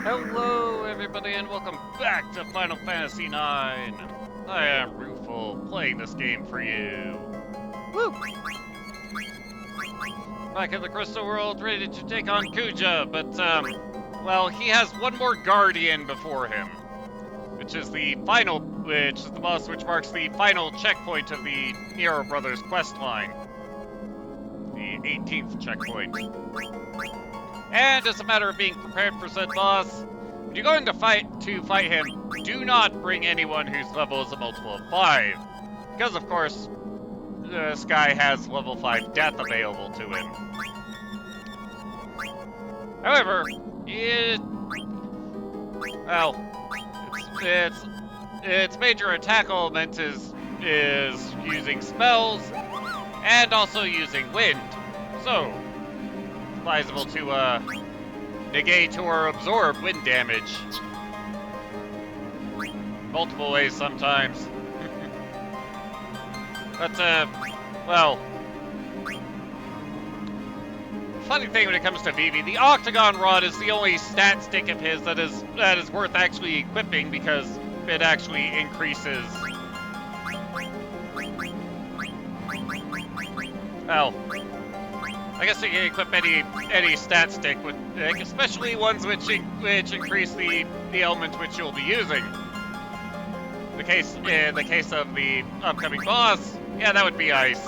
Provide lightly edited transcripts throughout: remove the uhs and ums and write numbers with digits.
Hello, everybody, and welcome back to Final Fantasy IX. I am Rufal, playing this game for you. Woo! Back in the Crystal World, ready to take on Kuja, but, well, he has one more Guardian before him, which is the boss which marks the final checkpoint of the Nero Brothers quest line. The 18th checkpoint. And as a matter of being prepared for said boss, when you're going to fight him, do not bring anyone whose level is a multiple of 5. Because, of course, this guy has level 5 death available to him. However, its major attack element is using spells and also using wind. So, advisable to negate or absorb wind damage. Multiple ways sometimes. But, well, funny thing when it comes to Vivi, the Octagon Rod is the only stat stick of his that is worth actually equipping because it actually increases. Well, I guess you can equip any stat stick, with, especially ones which increase the element which you'll be using. In the case of the upcoming boss, yeah, that would be ice.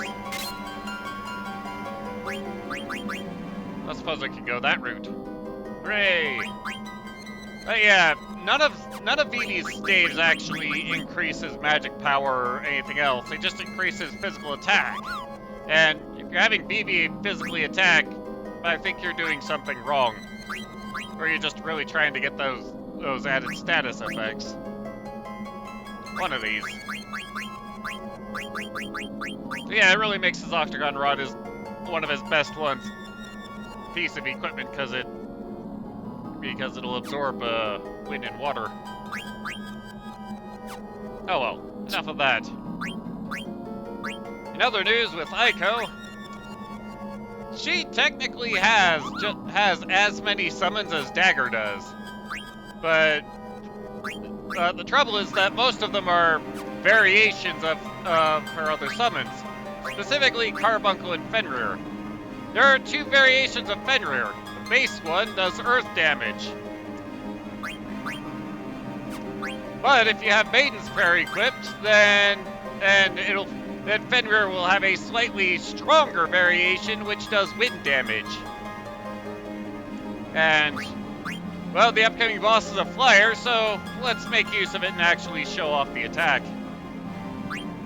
I suppose I could go that route. Hooray! But yeah, none of Vivi's staves actually increases magic power or anything else. They just increases physical attack. And if you're having Vivi physically attack, I think you're doing something wrong. Or you're just really trying to get those added status effects. One of these. So yeah, it really makes his Octagon Rod is one of his best ones. Piece of equipment because it'll absorb wind and water. Oh well, enough of that. In other news with Aiko, she technically has as many summons as Dagger does, but the trouble is that most of them are variations of her other summons, specifically Carbuncle and Fenrir. There are 2 variations of Fenrir. The base one does earth damage. But if you have Maiden's Prayer equipped, then Fenrir will have a slightly stronger variation which does wind damage. And, well, the upcoming boss is a flyer, so let's make use of it and actually show off the attack.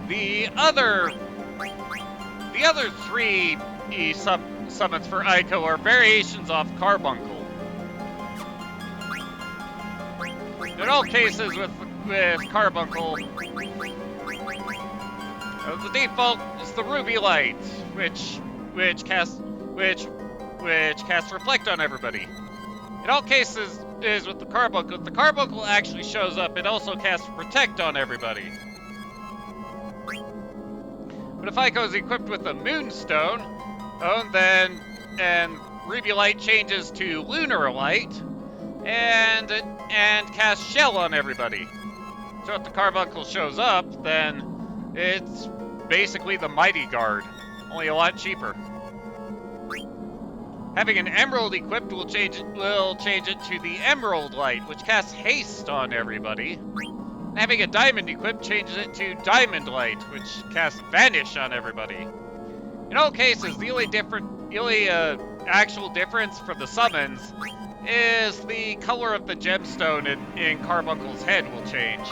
The other 3 summons for Aiko are variations off Carbuncle. In all cases with Carbuncle, the default is the Ruby Light, which casts Reflect on everybody. In all cases is with the Carbuncle. If the Carbuncle actually shows up, it also casts Protect on everybody. But if Aiko is equipped with a Moonstone, then Ruby Light changes to Lunar Light and casts Shell on everybody. So if the Carbuncle shows up, then it's basically the Mighty Guard, only a lot cheaper. Having an Emerald equipped will change it to the Emerald Light, which casts Haste on everybody. And having a Diamond equipped changes it to Diamond Light, which casts Vanish on everybody. In all cases, the only actual difference for the summons is the color of the gemstone in Carbuncle's head will change.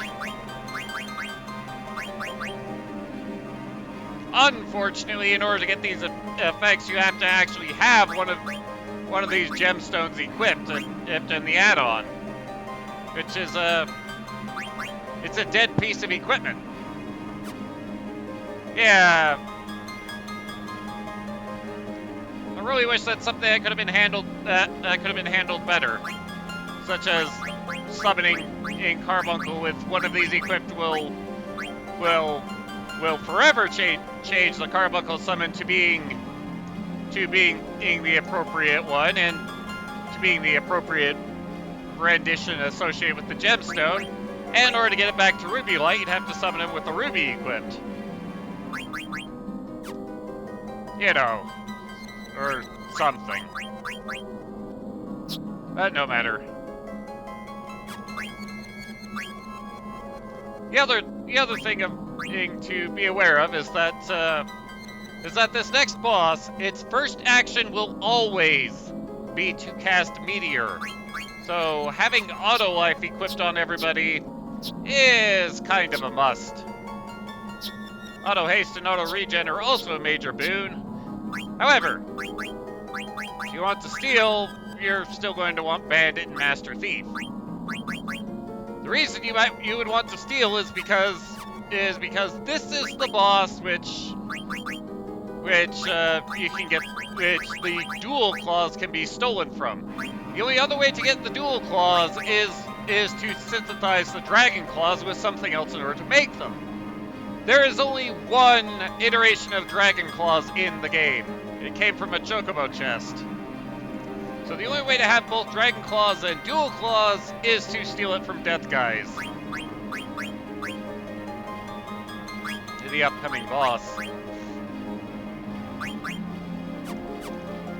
Unfortunately, in order to get these effects, you have to actually have one of these gemstones equipped in the add-on, which is it's a dead piece of equipment. Yeah. I really wish that's something that could have been handled better, such as summoning in Carbuncle with one of these equipped will forever change the Carbuncle summon to being the appropriate one and to being the appropriate rendition associated with the gemstone. And in order to get it back to Ruby Light, you'd have to summon him with the ruby equipped. You know, or something. But no matter. The other thing to be aware of is that this next boss, its first action will always be to cast Meteor. So having Auto Life equipped on everybody is kind of a must. Auto Haste and Auto Regen are also a major boon. However, if you want to steal, you're still going to want Bandit and Master Thief. The reason you would want to steal is because this is the boss which the dual claws can be stolen from. The only other way to get the dual claws is to synthesize the dragon claws with something else in order to make them. There is only one iteration of dragon claws in the game. It came from a chocobo chest. So the only way to have both dragon claws and dual claws is to steal it from death guys. To the upcoming boss.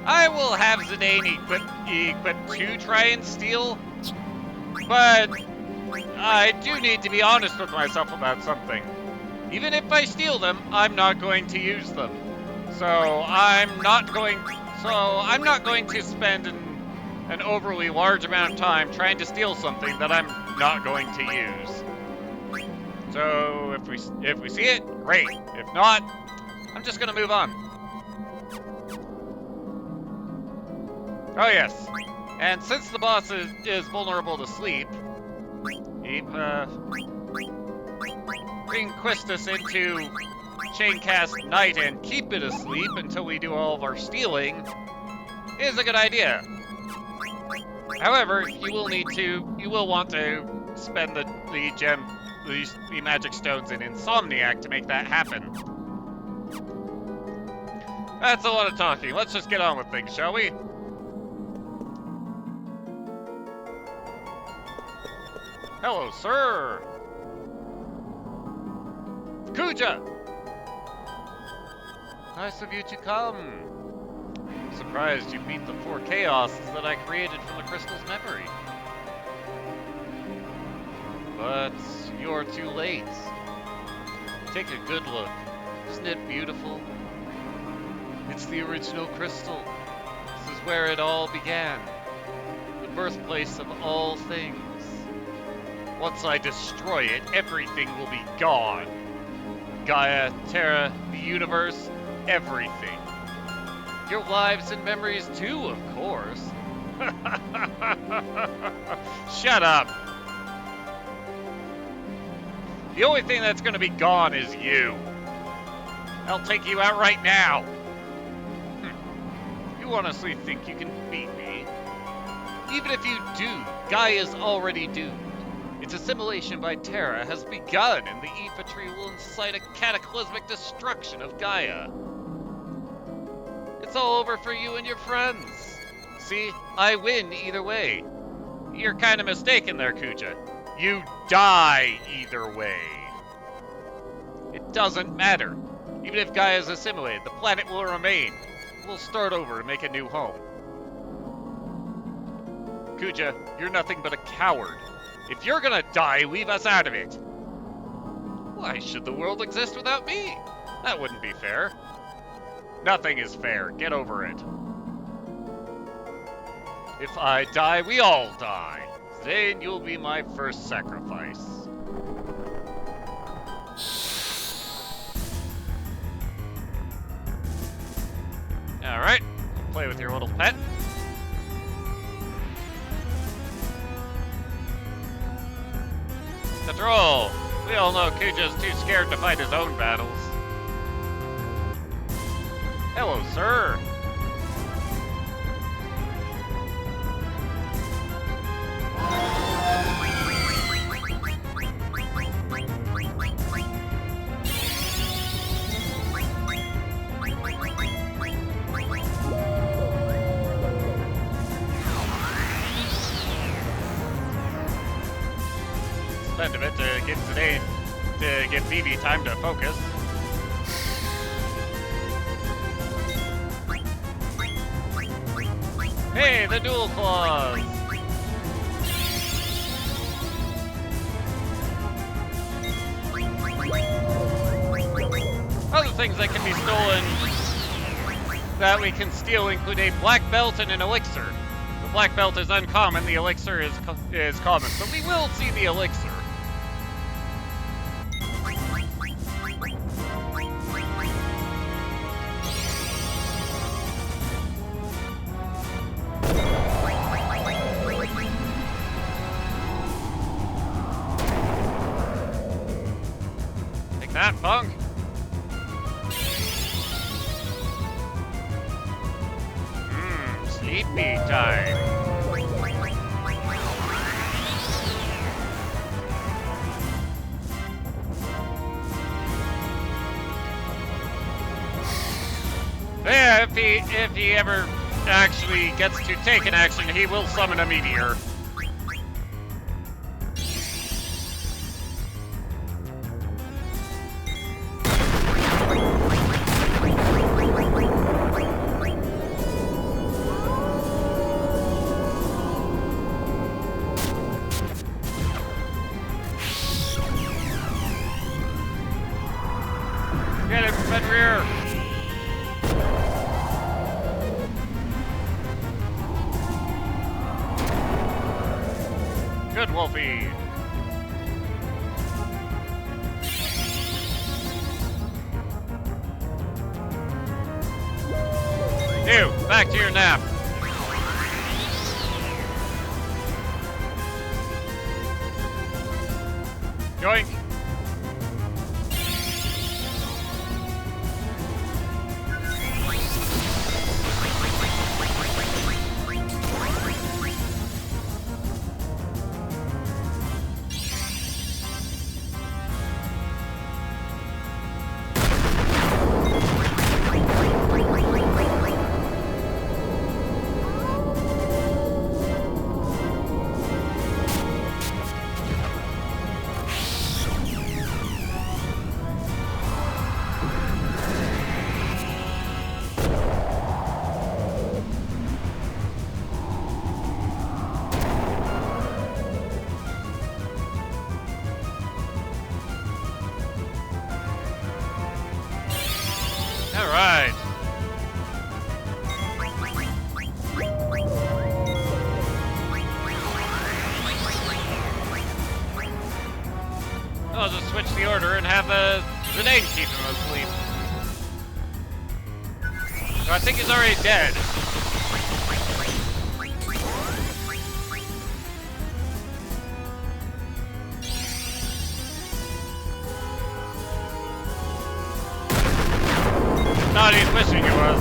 I will have Zidane equipped to try and steal, but I do need to be honest with myself about something. Even if I steal them, I'm not going to use them. So I'm not going to spend an overly large amount of time trying to steal something that I'm not going to use. So if we see it, great. If not, I'm just gonna move on. Oh yes, and since the boss is vulnerable to sleep, bring Quistis into Chaincast Night and keep it asleep until we do all of our stealing is a good idea. However, you will want to spend the magic stones in Insomniac to make that happen. That's a lot of talking. Let's just get on with things, shall we? Hello, sir! Kuja! Nice of you to come. I'm surprised you beat the 4 chaoses that I created from the crystal's memory. But you're too late. Take a good look. Isn't it beautiful? It's the original crystal. This is where it all began. The birthplace of all things. Once I destroy it, everything will be gone. Gaia, Terra, the universe, everything. Your lives and memories too, of course. Shut up. The only thing that's going to be gone is you. I'll take you out right now. You honestly think you can beat me? Even if you do, Gaia's already doomed. Its assimilation by Terra has begun, and the Aoife tree will incite a cataclysmic destruction of Gaia. It's all over for you and your friends. See, I win either way. You're kind of mistaken there, Kuja. You die either way. It doesn't matter. Even if Gaia is assimilated, the planet will remain. We'll start over and make a new home. Kuja, you're nothing but a coward. If you're gonna die, leave us out of it. Why should the world exist without me? That wouldn't be fair. Nothing is fair. Get over it. If I die, we all die. Then you'll be my first sacrifice. Alright, play with your little pet. After all, we all know Kuja's too scared to fight his own battles. Hello, sir. end of it to give Phoebe time to focus. Hey, the dual claws! Other things that can be stolen that we can steal include a black belt and an elixir. The black belt is uncommon, the elixir is common, so we will see the elixir. Take that, punk. Sleepy time. Yeah, if he ever actually gets to take an action, he will summon a meteor. Get him, Fenrir! Good, Wolfie! You, back to your nap. Yoink! All right. I'll just switch the order and have Zidane keep him asleep. So I think he's already dead. Not he's wishing he was.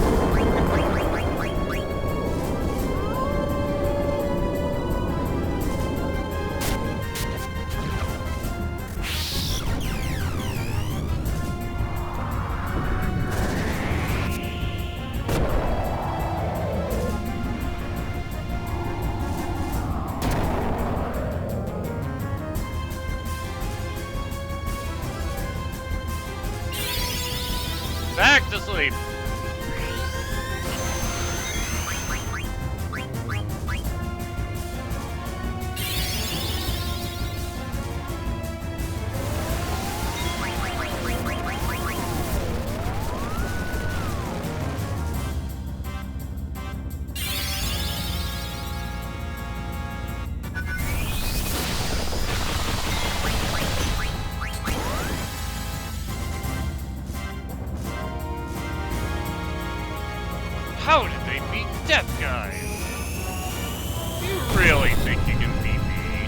Back to sleep. How did they beat Death Guys? You really think you can beat me?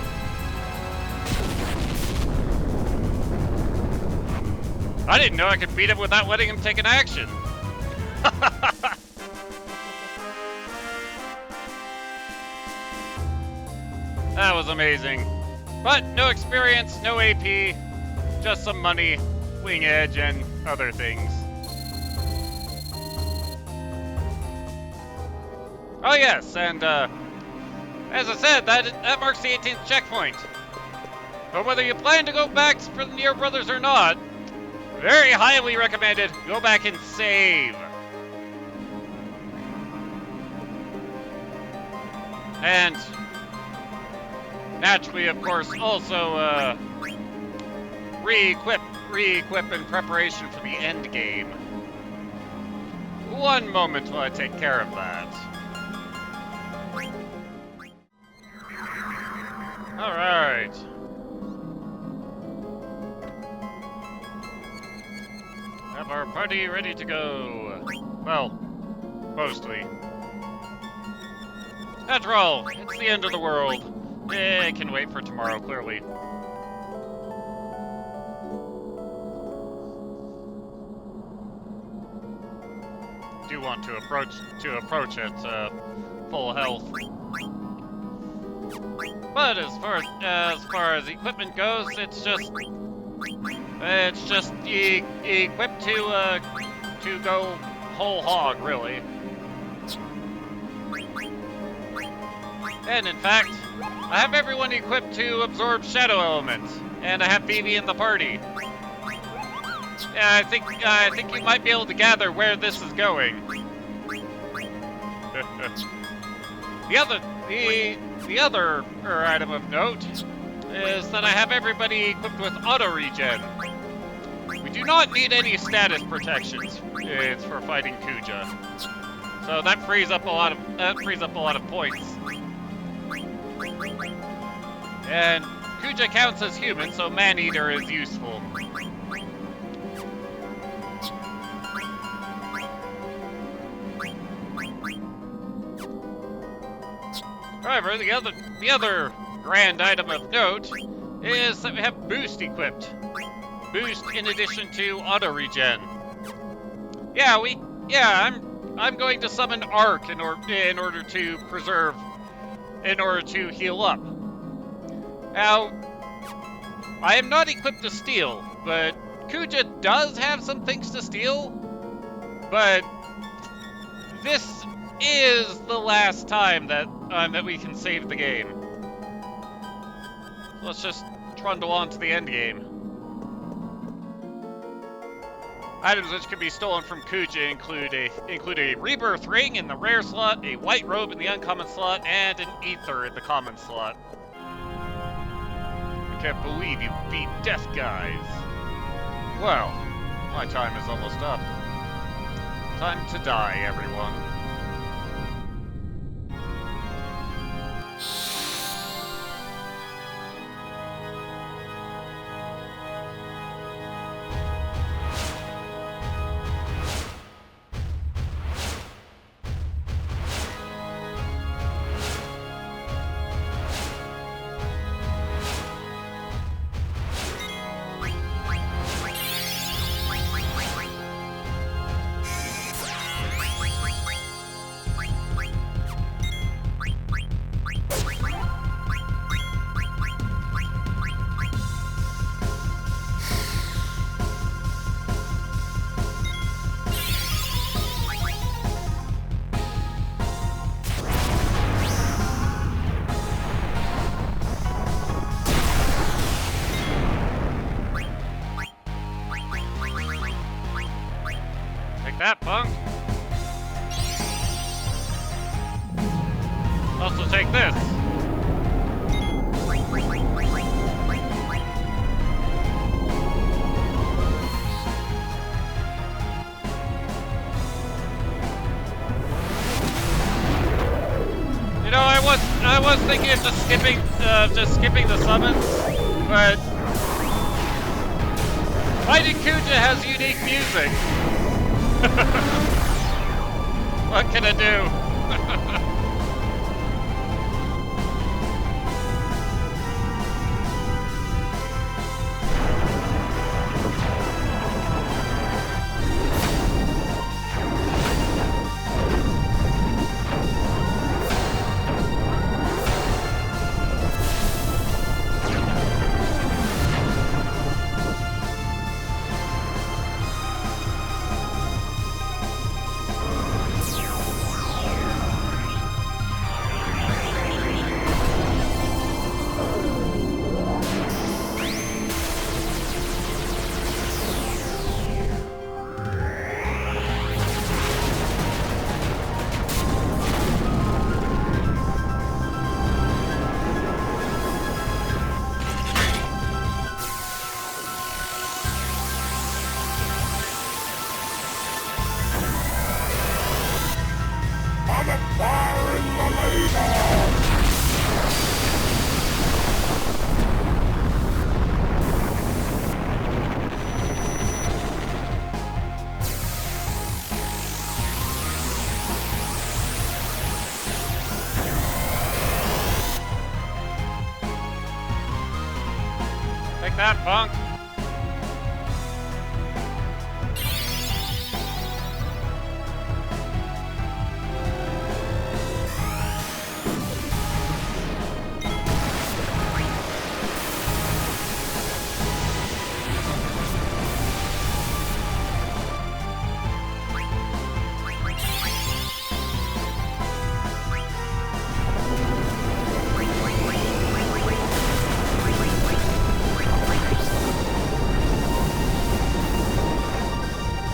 I didn't know I could beat him without letting him take an action. That was amazing. But no experience, no AP, just some money, wing edge, and other things. Oh yes, and as I said, that marks the 18th checkpoint. But whether you plan to go back for the Neo Brothers or not, very highly recommended, go back and save. And naturally, of course, also re-equip in preparation for the end game. One moment while I take care of that. Alright. Have our party ready to go. Well, mostly. After all, it's the end of the world. I can wait for tomorrow, clearly. Do want to approach it full health. But as far as equipment goes, it's just equipped to go whole hog, really. And in fact, I have everyone equipped to absorb shadow elements, and I have Phoebe in the party. I think you might be able to gather where this is going. The other item of note is that I have everybody equipped with auto regen. We do not need any status protections. It's for fighting Kuja, so that frees up a lot of points. And Kuja counts as human, so Man-Eater is useful. However, the other grand item of note is that we have Boost equipped. Boost in addition to auto regen. I'm going to summon Arc in order to heal up. Now, I am not equipped to steal, but Kuja does have some things to steal. But this is the last time that we can save the game. Let's just trundle on to the end game. Items which can be stolen from Kuja include a rebirth ring in the rare slot, a white robe in the uncommon slot, and an ether in the common slot. I can't believe you beat death, guys. Well, my time is almost up. Time to die, everyone. That punk. Also take this. You know, I was thinking of just skipping the summons, but fighting Kuja has unique music. What can I do? Take that, punk!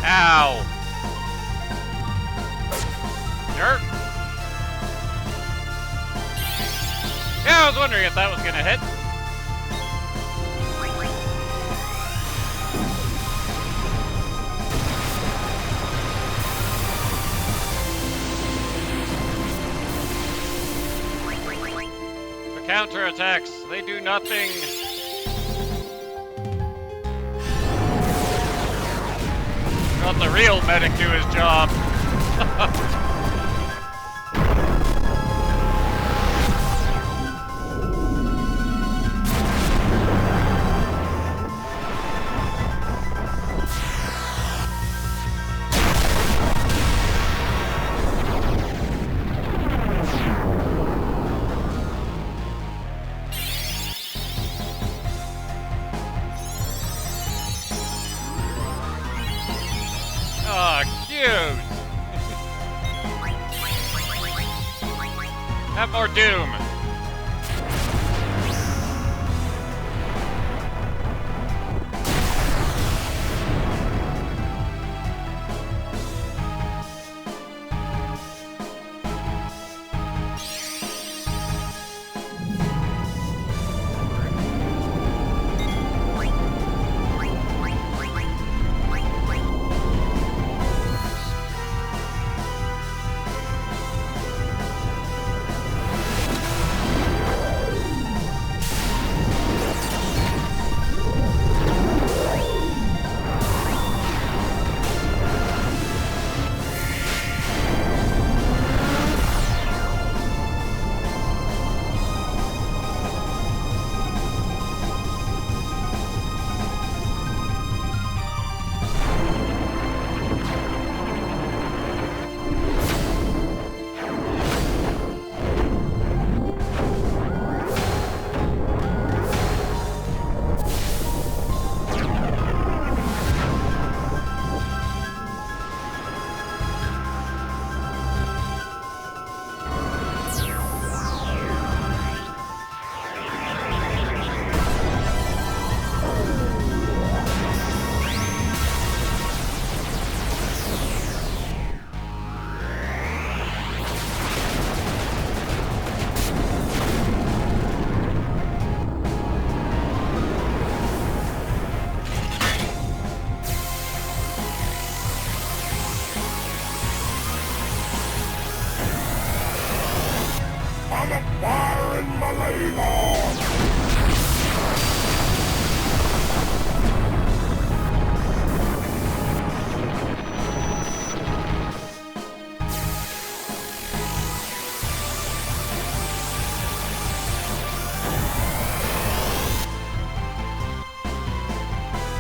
Ow! Nerp! Yeah, I was wondering if that was gonna hit. The counterattacks, they do nothing. Let the real medic do his job. Ah, cute! Have more doom!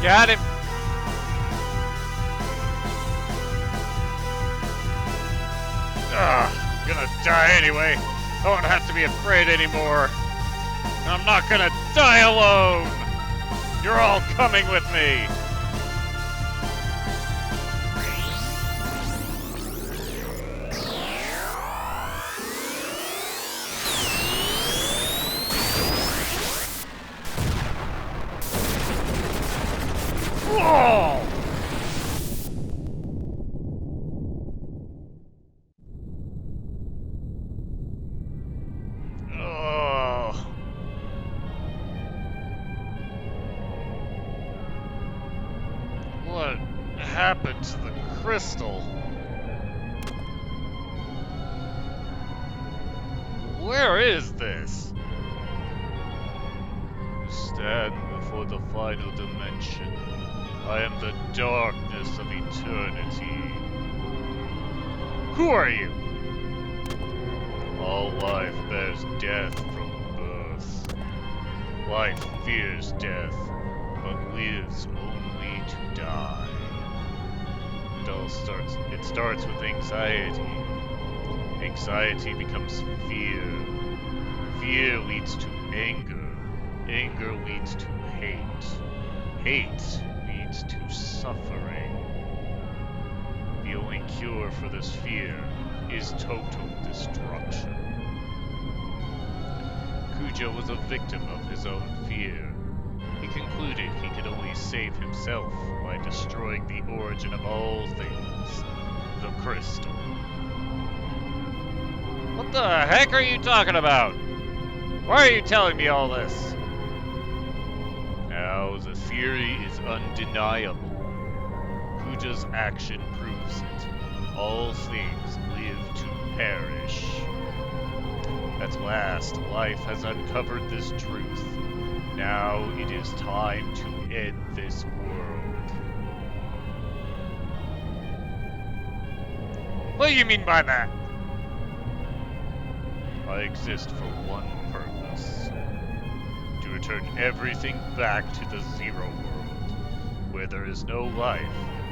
Got him. Ugh, gonna die anyway. I won't have to be afraid anymore. I'm not gonna die alone. You're all coming with me. Whoa! Oh. What happened to the crystal? Where is this? Stand before the final dimension. I am the darkness of eternity. Who are you? All life bears death from birth. Life fears death. but lives only to die. It starts with anxiety. Anxiety becomes fear. Fear leads to anger. Anger leads to hate. Hate leads to suffering. The only cure for this fear is total destruction. Kuja was a victim of his own fear. He concluded he could only save himself by destroying the origin of all things, the crystal. What the heck are you talking about? Why are you telling me all this? Now, the theory is undeniable. Kuja's action proves it. All things live to perish. At last, life has uncovered this truth. Now it is time to end this world. What do you mean by that? I exist for one purpose. To return everything back to the Zero World, where there is no life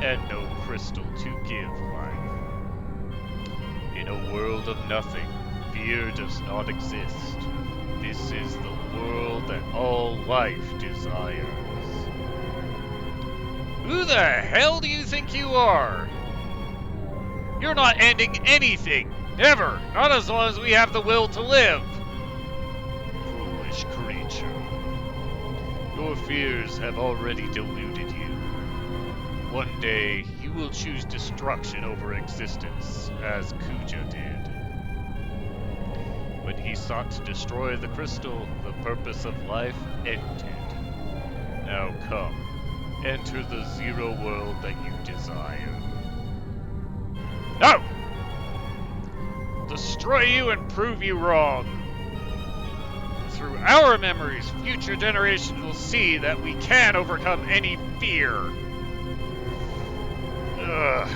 and no crystal to give life. In a world of nothing, fear does not exist. This is the world that all life desires. Who the hell do you think you are? You're not ending anything. Never. Not as long as we have the will to live. Foolish creature. Your fears have already deluded you. One day, you will choose destruction over existence, as Kuja did. When he sought to destroy the crystal, the purpose of life ended. Now come, enter the Zero World that you desire. No! Destroy you and prove you wrong. Through our memories, future generations will see that we can overcome any fear. Ugh.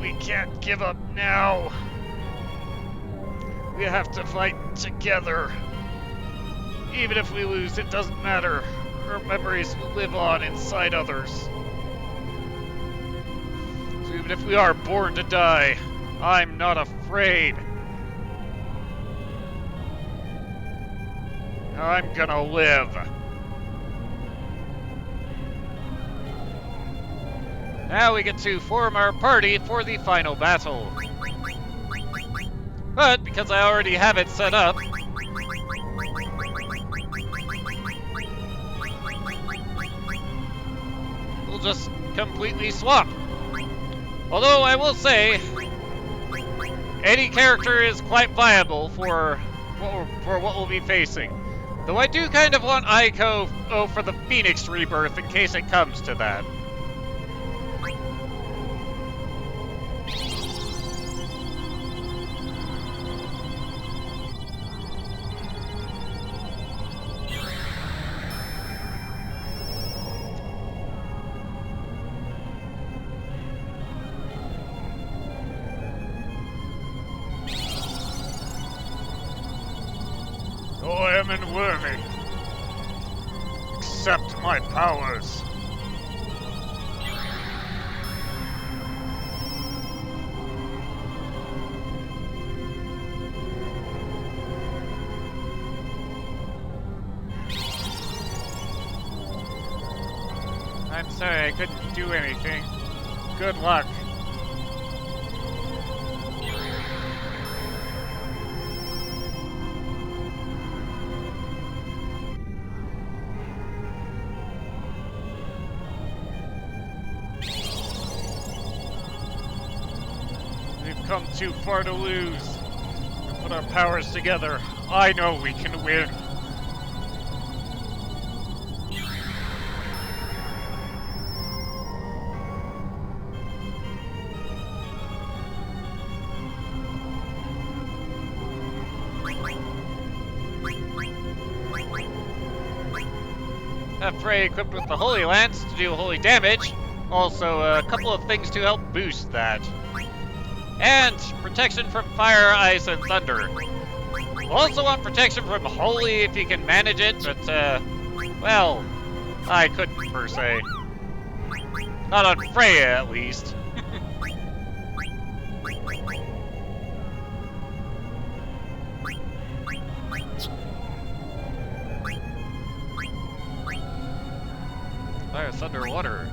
We can't give up now. We have to fight together. Even if we lose, it doesn't matter. Our memories will live on inside others. So even if we are born to die, I'm not afraid. I'm gonna live. Now we get to form our party for the final battle. But because I already have it set up, we'll just completely swap. Although I will say, any character is quite viable for what we'll be facing. Though I do kind of want Aiko for the Phoenix Rebirth in case it comes to that. I am unworthy. Accept my powers. I'm sorry, I couldn't do anything. Good luck. Come too far to lose. We put our powers together. I know we can win. Have Frey equipped with the Holy Lance to do holy damage. Also, a couple of things to help boost that. And protection from fire, ice, and thunder. Also want protection from holy if you can manage it, but, well, I couldn't, per se. Not on Freya, at least. Fire, thunder, water.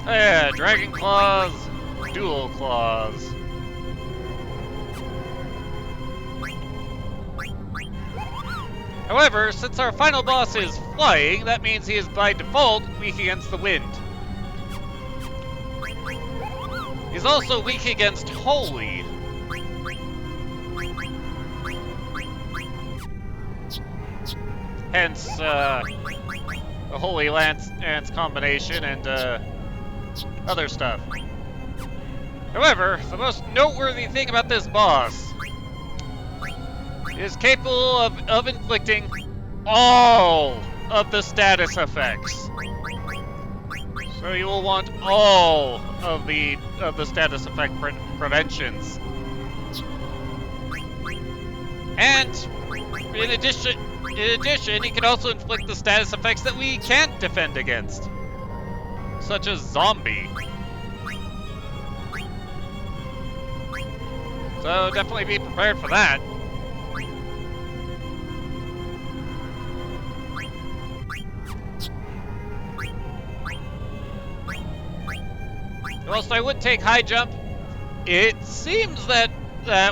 Yeah, Dragon Claws, Dual Claws. However, since our final boss is flying, that means he is by default weak against the wind. He's also weak against Holy. Hence, the Holy Lance combination and, other stuff. However, the most noteworthy thing about this boss is capable of inflicting all of the status effects. So you will want all of the status effect preventions. And in addition, he can also inflict the status effects that we can't defend against, such as zombie. So definitely be prepared for that. Whilst I would take high jump, it seems that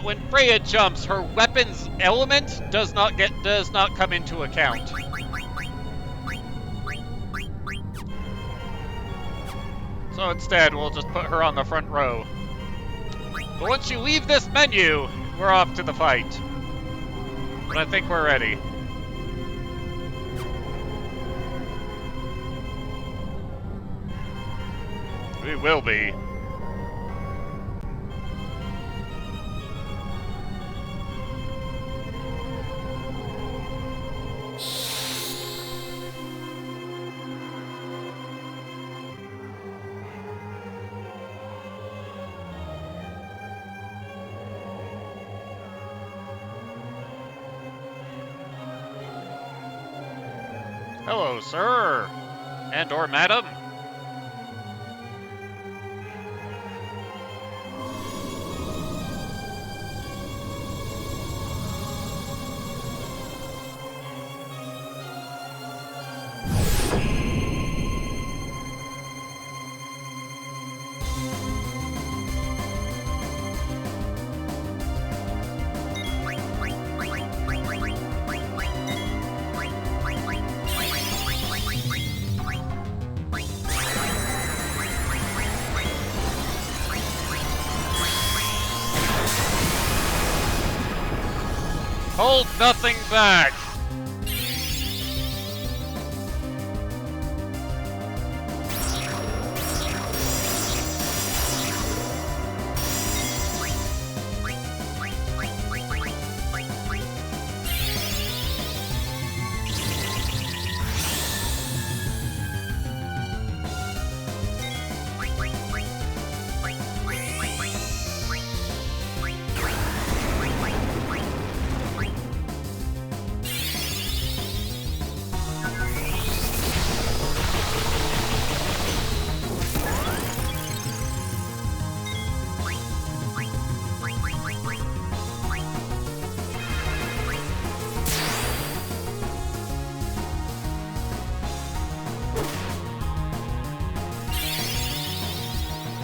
when Freya jumps, her weapon's element does not come into account. So instead, we'll just put her on the front row. But once you leave this menu, we're off to the fight. And I think we're ready. We will be. Hello, sir. And or madam. Hold nothing back!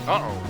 Uh-oh.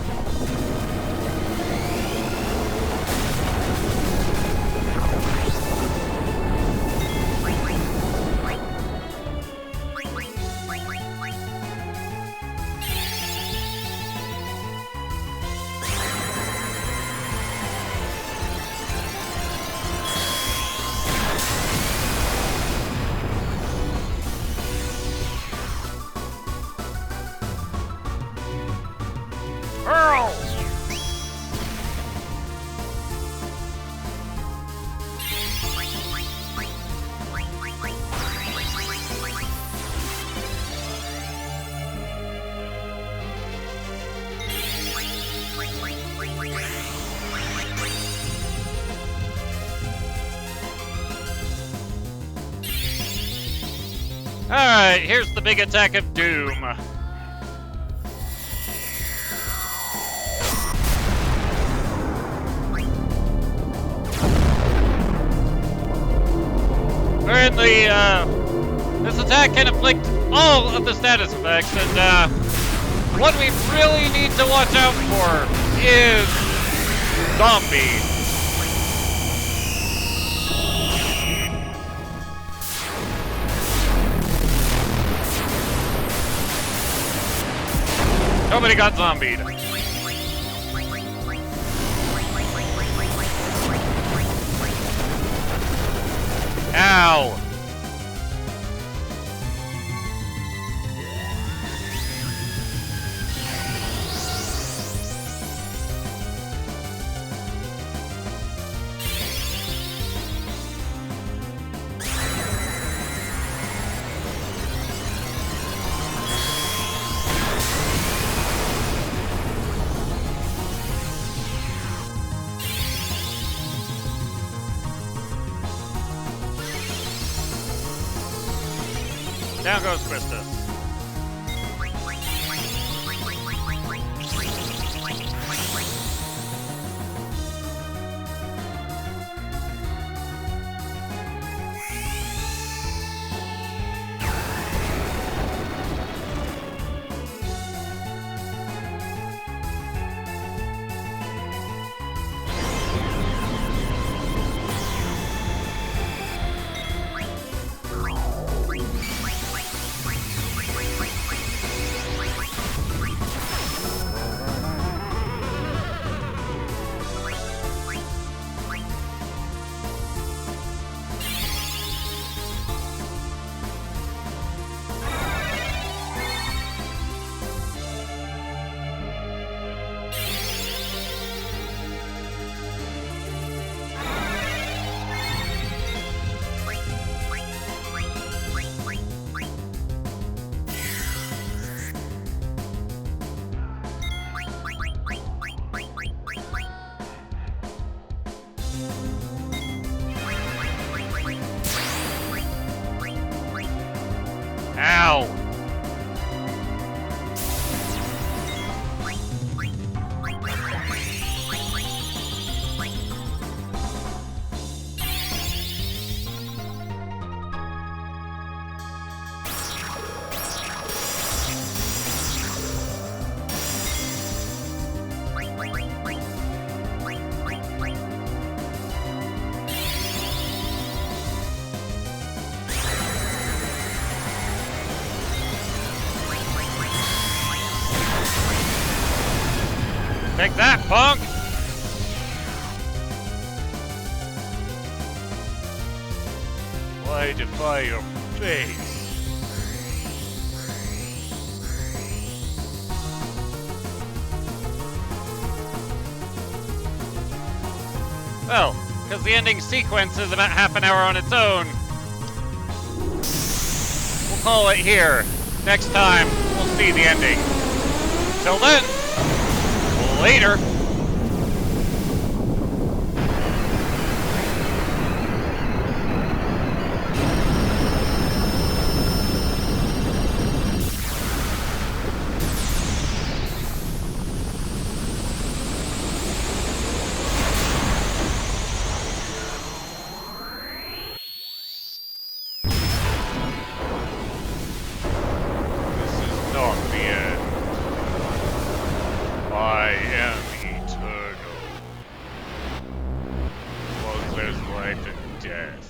Alright, here's the big attack of doom. Apparently, this attack can inflict all of the status effects, and what we really need to watch out for is zombie. Nobody got zombied. Ow! Down goes Christus. Ow! Take that, punk! Why defy your fate? Well, because the ending sequence is about half an hour on its own, we'll call it here. Next time, we'll see the ending. Till then, later. This is not the end. I am eternal. As long as there's life and death.